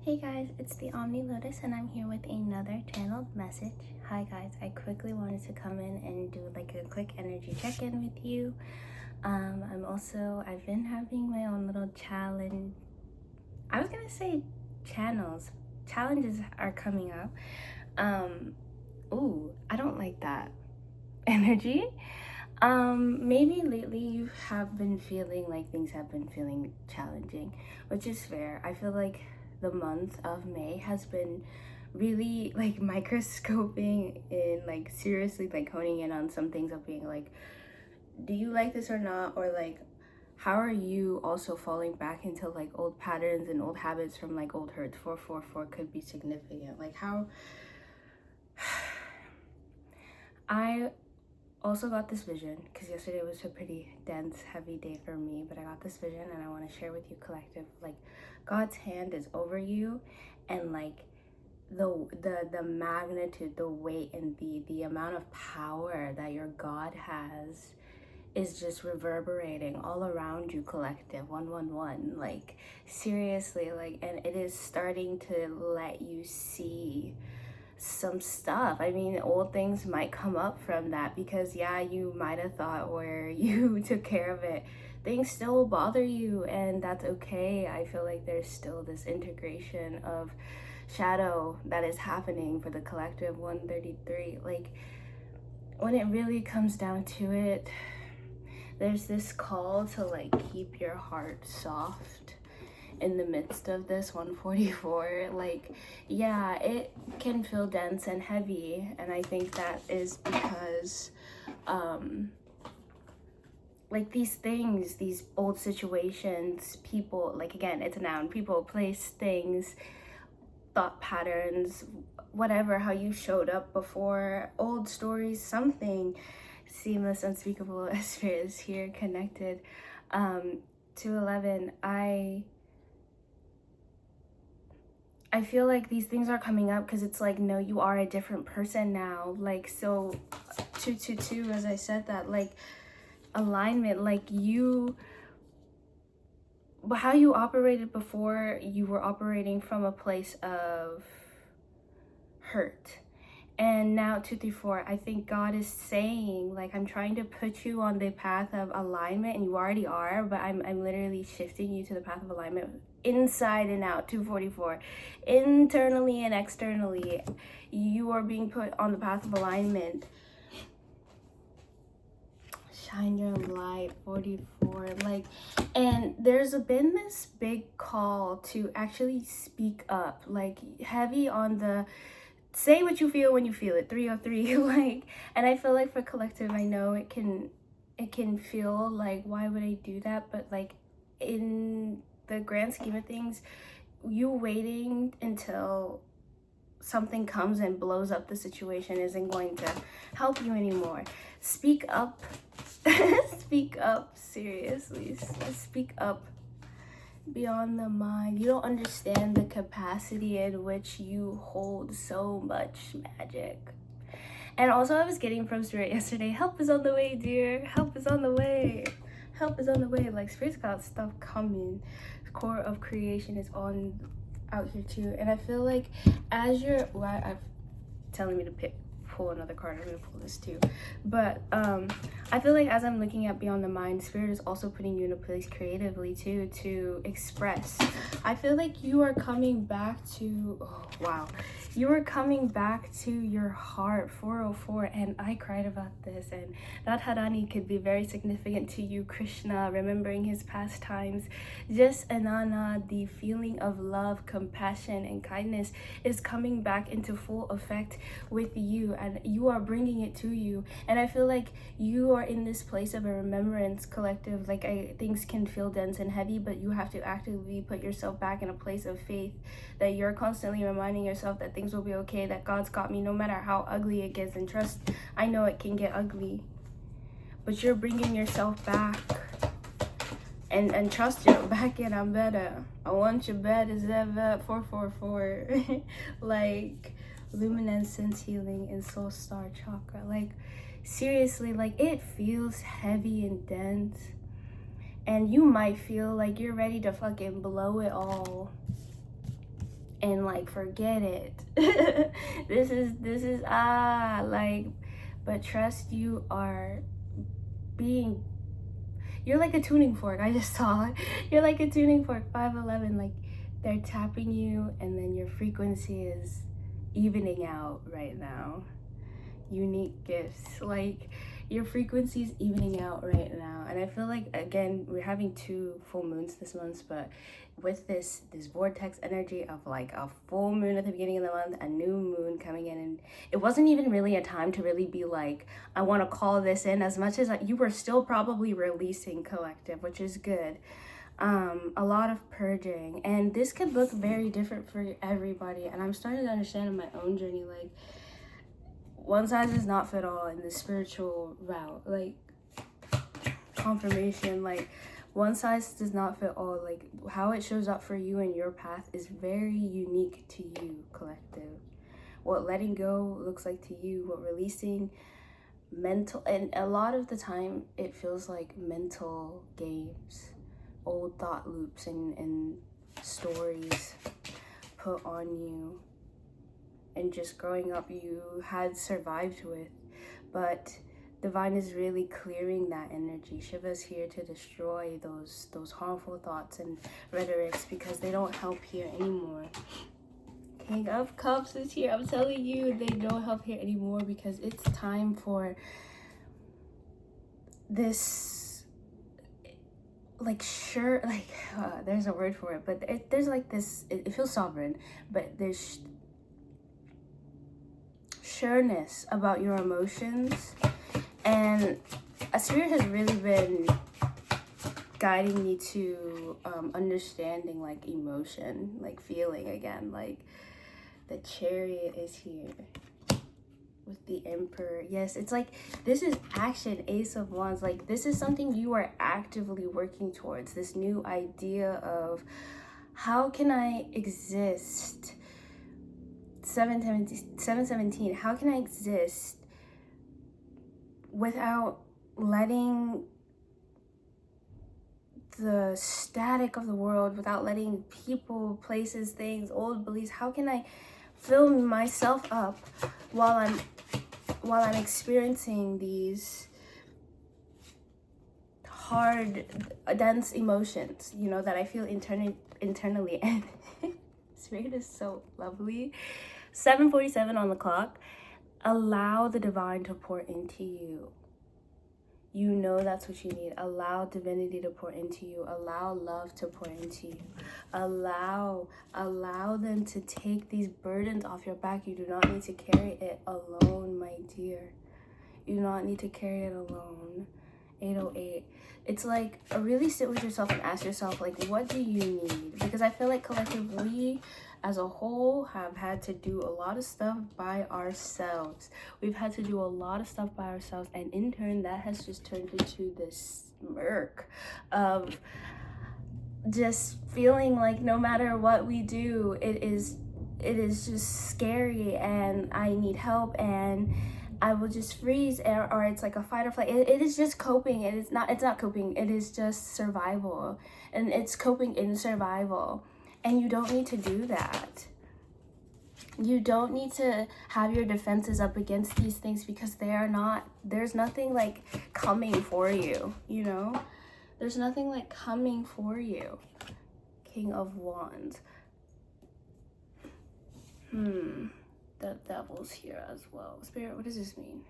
Hey guys, it's the Omni Lotus and I'm here with another channeled message. Hi guys, I quickly wanted to come in and do like a quick energy check-in with you. I've been having my own little challenge. I was gonna say challenges are coming up. I don't like that energy. Maybe lately you have been feeling like things have been feeling challenging, which is fair. I feel like the month of May has been really like microscoping in like seriously like honing in on some things of being like, do you like this or not? Or like, how are you also falling back into like old patterns and old habits from like old hurts? 444 could be significant. Like how I also got this vision because yesterday was a pretty dense, heavy day for me, but I got this vision and I want to share with you collective. Like God's hand is over you, and like the magnitude, the weight, and the amount of power that your God has is just reverberating all around you, collective. 111, like seriously, like, and it is starting to let you see some stuff. I mean, old things might come up from that because yeah, you might have thought where you took care of it, things still bother you, and that's okay. I feel like there's still this integration of shadow that is happening for the collective 133. Like when it really comes down to it, there's this call to like keep your heart soft in the midst of this 144. Like yeah, it can feel dense and heavy, and I think that is because like these things, these old situations, people, like again, it's a noun, people, place, things, thought patterns, whatever, how you showed up before, old stories, something seamless, unspeakable spirit is here connected. 211, I feel like these things are coming up because it's like, no, you are a different person now. Like, so 222, as I said that, like alignment, like you, but how you operated before, you were operating from a place of hurt. And now 234, I think God is saying, like, I'm trying to put you on the path of alignment, and you already are, but I'm literally shifting you to the path of alignment inside and out. 244, internally and externally, you are being put on the path of alignment. Shine your light. 44, like, and there's been this big call to actually speak up, like heavy on the say what you feel when you feel it. 303, like, and I feel like for collective, I know it can feel like, why would I do that? But like in the grand scheme of things, you waiting until something comes and blows up the situation isn't going to help you anymore. Speak up. Speak up, seriously. Speak up. Beyond the mind, you don't understand the capacity in which you hold so much magic. And also, I was getting from Spirit yesterday, help is on the way, dear. Help is on the way. Help is on the way. Like, Spirit's got stuff coming. The core of creation is on out here too. And I feel like as you're, well, I'm telling me to pull another card, I'm gonna pull this too. But I feel like as I'm looking at Beyond the Mind, Spirit is also putting you in a place creatively too to express. I feel like you are coming back to, oh wow, you are coming back to your heart. 404, and I cried about this, and Radharani could be very significant to you. Krishna, remembering his pastimes, just Anana, the feeling of love, compassion, and kindness is coming back into full effect with you, and you are bringing it to you. And I feel like you are in this place of a remembrance, collective. Like, things can feel dense and heavy, but you have to actively put yourself back in a place of faith, that you're constantly reminding yourself that things will be okay, that God's got me no matter how ugly it gets. And trust, I know it can get ugly, but you're bringing yourself back. And trust you're back in. I'm better. I want you better as ever. 444. Like, luminescence healing in soul star chakra. Like, seriously, like, it feels heavy and dense, and you might feel like you're ready to fucking blow it all. and like forget it. this is like, but trust, you are being, you're like a tuning fork. I just saw it. You're like a tuning fork, 511. Like they're tapping you, and then your frequency is evening out right now. Unique gifts, like your frequency is evening out right now. And I feel like, again, we're having 2 full moons this month, but with this vortex energy of like a full moon at the beginning of the month, a new moon coming in, and it wasn't even really a time to really be like, I want to call this in, as much as you were still probably releasing, collective, which is good. A lot of purging, and this could look very different for everybody. And I'm starting to understand in my own journey, like, one size does not fit all in the spiritual route, like confirmation, like one size does not fit all. Like how it shows up for you and your path is very unique to you, collective. What letting go looks like to you, what releasing, mental, and a lot of the time it feels like mental games, old thought loops and stories put on you, and just growing up you had survived with. But divine is really clearing that energy. Shiva's here to destroy those harmful thoughts and rhetorics, because they don't help here anymore. King of Cups is here. I'm telling you, they don't help here anymore, because it's time for this, like, sure, like, there's a word for it, but there's like this, it feels sovereign, but there's sureness about your emotions. And a spirit has really been guiding me to understanding like emotion, like feeling again. Like the Chariot is here with the Emperor. Yes, it's like this is action, Ace of Wands. Like this is something you are actively working towards, this new idea of how can I exist. 717, how can I exist without letting the static of the world, without letting people, places, things, old beliefs? How can I fill myself up while I'm experiencing these hard, dense emotions, you know, that I feel internally? And Spirit is so lovely. 7:47 on the clock. Allow the divine to pour into you. You know that's what you need. Allow divinity to pour into you. Allow love to pour into you. Allow them to take these burdens off your back. You do not need to carry it alone, my dear. You do not need to carry it alone. 808. It's like, really sit with yourself and ask yourself, like, what do you need? Because I feel like collective, we as a whole have had to do a lot of stuff by ourselves. We've had to do a lot of stuff by ourselves, and in turn that has just turned into this murk of just feeling like no matter what we do, it is just scary, and I need help, and I will just freeze, or it's like a fight or flight. It is just coping. It's not coping. It is just survival, and it's coping in survival. And you don't need to do that. You don't need to have your defenses up against these things, because there's nothing like coming for you, you know? There's nothing like coming for you. King of Wands. The Devil's here as well. Spirit, what does this mean?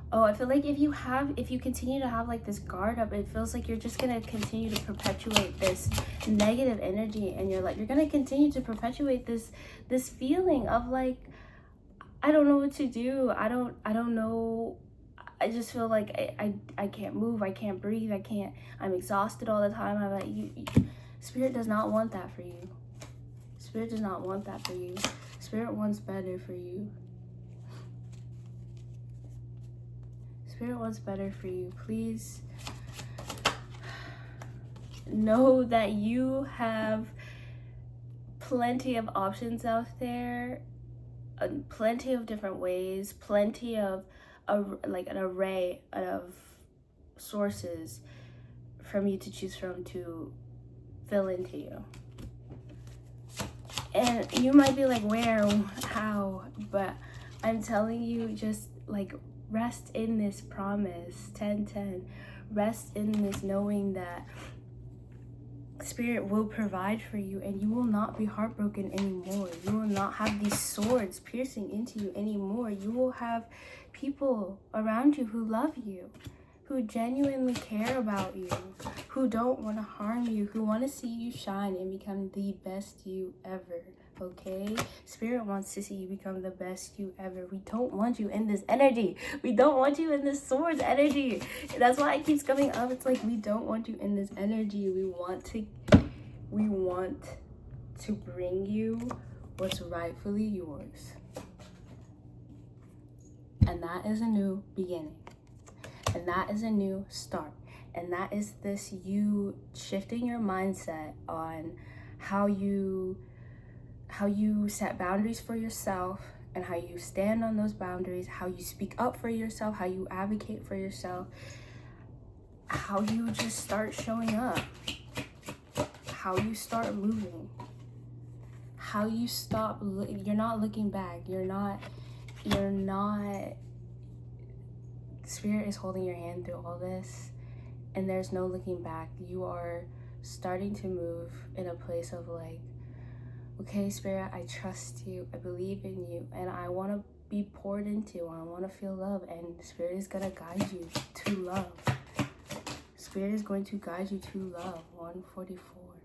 Oh, I feel like if you continue to have like this guard up, it feels like you're just gonna continue to perpetuate this negative energy, and you're gonna continue to perpetuate this feeling of like, I don't know what to do. I don't know. I just feel like I can't move. I can't breathe. I'm exhausted all the time. I'm like, Spirit does not want that for you. Spirit does not want that for you. Spirit wants better for you. Spirit wants better for you. Please know that you have plenty of options out there, plenty of different ways, plenty of like an array of sources from you to choose from to fill into you. And you might be like, where, how? But I'm telling you, just like rest in this promise. 10:10. Rest in this knowing that Spirit will provide for you, and you will not be heartbroken anymore. You will not have these swords piercing into you anymore. You will have people around you who love you, who genuinely care about you, who don't want to harm you, who want to see you shine and become the best you ever. Okay? Spirit wants to see you become the best you ever. We don't want you in this energy. We don't want you in this swords energy. That's why it keeps coming up. It's like, we don't want you in this energy. We want to bring you what's rightfully yours. And that is a new beginning. And that is a new start. And that is this you shifting your mindset on how you set boundaries for yourself, and how you stand on those boundaries, how you speak up for yourself, how you advocate for yourself, how you just start showing up, how you start moving, how you stop, you're not looking back, you're not, Spirit is holding your hand through all this, and there's no looking back. You are starting to move in a place of like, okay, Spirit, I trust you, I believe in you, and I want to be poured into, I want to feel love, and Spirit is going to guide you to love. Spirit is going to guide you to love. 144.